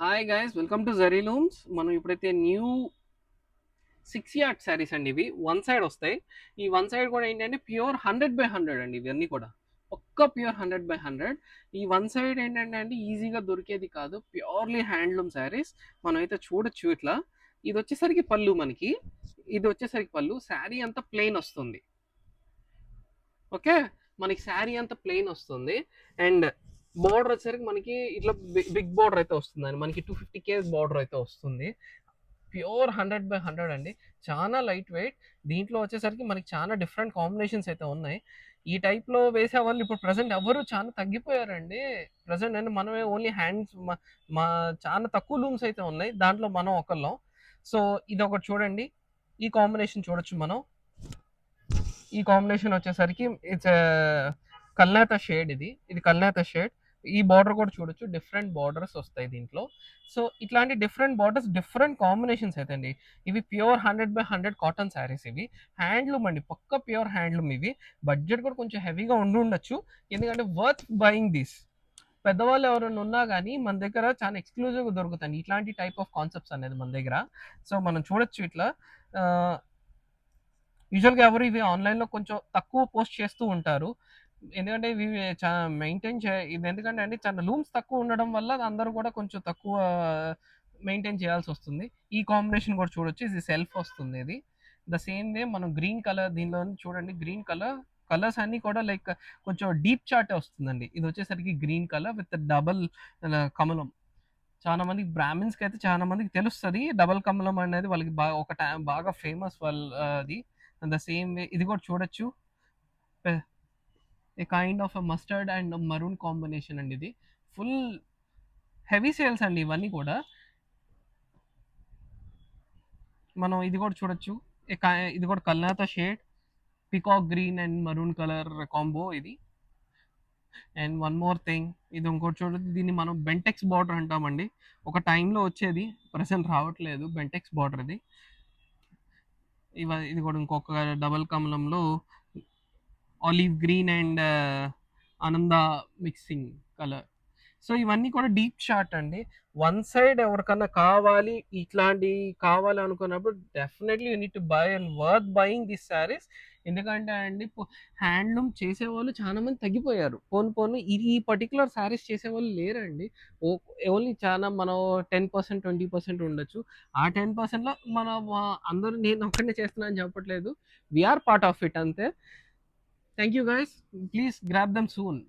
Hi guys, welcome to zari looms. మనం ఇప్పుడైతే new 6 yard saris అండి. ఇవి వన్ సైడ్ వస్తాయి. ఈ వన్ సైడ్ కూడా ఏంటంటే ప్యూర్ 100/100 అండి. ఇవన్నీ కూడా ఒక్క ప్యూర్ 100/100. ఈ వన్ సైడ్ ఏంటంటే అండి ఈజీగా దొరికేది కాదు, ప్యూర్లీ హ్యాండ్లూమ్ శారీస్. మనం అయితే చూడొచ్చు ఇట్లా. ఇది వచ్చేసరికి పళ్ళు మనకి, ఇది వచ్చేసరికి పళ్ళు. శారీ అంతా ప్లెయిన్ వస్తుంది. ఓకే, మనకి శారీ అంతా ప్లెయిన్ వస్తుంది. అండ్ బార్డర్ వచ్చేసరికి మనకి ఇట్లా బిగ్ బార్డర్ అయితే వస్తుంది. మనకి 250K బార్డర్ అయితే వస్తుంది. ప్యూర్ 100/100 అండి. చాలా లైట్ వెయిట్. దీంట్లో వచ్చేసరికి మనకి చాలా డిఫరెంట్ కాంబినేషన్స్ అయితే ఉన్నాయి. ఈ టైప్లో వేసే వాళ్ళు ఇప్పుడు ప్రజెంట్ ఎవరు చాలా తగ్గిపోయారండి. ప్రజెంట్ అంటే మనమే ఓన్లీ హ్యాండ్స్ మా చాలా తక్కువ లూమ్స్ అయితే ఉన్నాయి, దాంట్లో మనం ఒకళ్ళం. సో ఇది ఒకటి చూడండి, ఈ కాంబినేషన్ చూడొచ్చు మనం. ఈ కాంబినేషన్ వచ్చేసరికి ఇట్స్ కల్నేత షేడ్. ఇది కల్నేత షేడ్. ఈ బార్డర్ కూడా చూడొచ్చు, డిఫరెంట్ బార్డర్స్ వస్తాయి దీంట్లో. సో ఇట్లాంటి డిఫరెంట్ బార్డర్స్, డిఫరెంట్ కాంబినేషన్స్ అయితే అండి. ఇవి ప్యూర్ 100/100 కాటన్ శారీస్. ఇవి హ్యాండ్లూమ్ అండి, పక్క ప్యూర్ హ్యాండ్లూమ్. ఇవి బడ్జెట్ కూడా కొంచెం హెవీగా ఉండొచ్చు, ఎందుకంటే వర్త్ బయింగ్ దిస్. పెద్దవాళ్ళు ఎవరైనా ఉన్నా కానీ మన దగ్గర చాలా ఎక్స్క్లూజివ్గా దొరుకుతాయి ఇట్లాంటి టైప్ ఆఫ్ కాన్సెప్ట్స్ అనేది మన దగ్గర. సో మనం చూడొచ్చు ఇట్లా. యూజువల్గా ఎవరు ఇవి ఆన్లైన్లో కొంచెం తక్కువ పోస్ట్ చేస్తూ ఉంటారు, ఎందుకంటే ఇవి చాలా మెయింటైన్ ఇది ఎందుకంటే అండి చాలా లూమ్స్ తక్కువ ఉండడం వల్ల అందరూ కూడా కొంచెం తక్కువ మెయింటైన్ చేయాల్సి వస్తుంది. ఈ కాంబినేషన్ కూడా చూడొచ్చు, ఇది సెల్ఫ్ వస్తుంది. ఇది ద సేమ్ వే మనం గ్రీన్ కలర్ దీనిలో చూడండి. గ్రీన్ కలర్ కలర్స్ అన్నీ కూడా లైక్ కొంచెం డీప్ చార్ట్ వస్తుందండి. ఇది వచ్చేసరికి గ్రీన్ కలర్ విత్ డబల్ కమలం. చాలా మందికి బ్రాహ్మిన్స్కి అయితే చాలా మందికి తెలుస్తుంది డబల్ కమలం అనేది. వాళ్ళకి బాగా ఒక బాగా ఫేమస్ వాళ్ళ అది. ద సేమ్ వే ఇది కూడా చూడొచ్చు, a kind of mustard and maroon combination అండి. ఇది ఫుల్ హెవీ సేల్స్ అండి ఇవన్నీ కూడా. మనం ఇది కూడా చూడొచ్చు, ఇది కూడా కల్నాత shade, peacock green and maroon colour combo ఇది. అండ్ వన్ మోర్ థింగ్, ఇది ఇంకోటి చూడొచ్చు, దీన్ని మనం బెంటెక్స్ బార్డర్ అంటామండి. ఒక టైంలో వచ్చేది, ప్రజెంట్ రావట్లేదు బెంటెక్స్ బార్డర్ ఇది. ఇది కూడా ఇంకొక డబల్ కమలంలో ఆలివ్ గ్రీన్ అండ్ ఆనంద మిక్సింగ్ కలర్. సో ఇవన్నీ కూడా డీప్ షార్ట్ అండి. వన్ సైడ్ ఎవరికన్నా కావాలి, ఇట్లాంటి కావాలి అనుకున్నప్పుడు definitely you need to buy and worth buying this saris. ఎందుకంటే అండి హ్యాండ్లూమ్ చేసేవాళ్ళు చాలా మంది తగ్గిపోయారు. పోను పోను ఈ పర్టికులర్ శారీస్ చేసేవాళ్ళు లేరండి. ఓన్లీ చాలా మనం 10%, 20% ఉండొచ్చు. ఆ 10%లో మన అందరూ నేను ఒక్కనే చేస్తున్నా అని చెప్పట్లేదు, వీఆర్ పార్ట్ ఆఫ్ ఇట్ అంతే. Thank you guys, please grab them soon.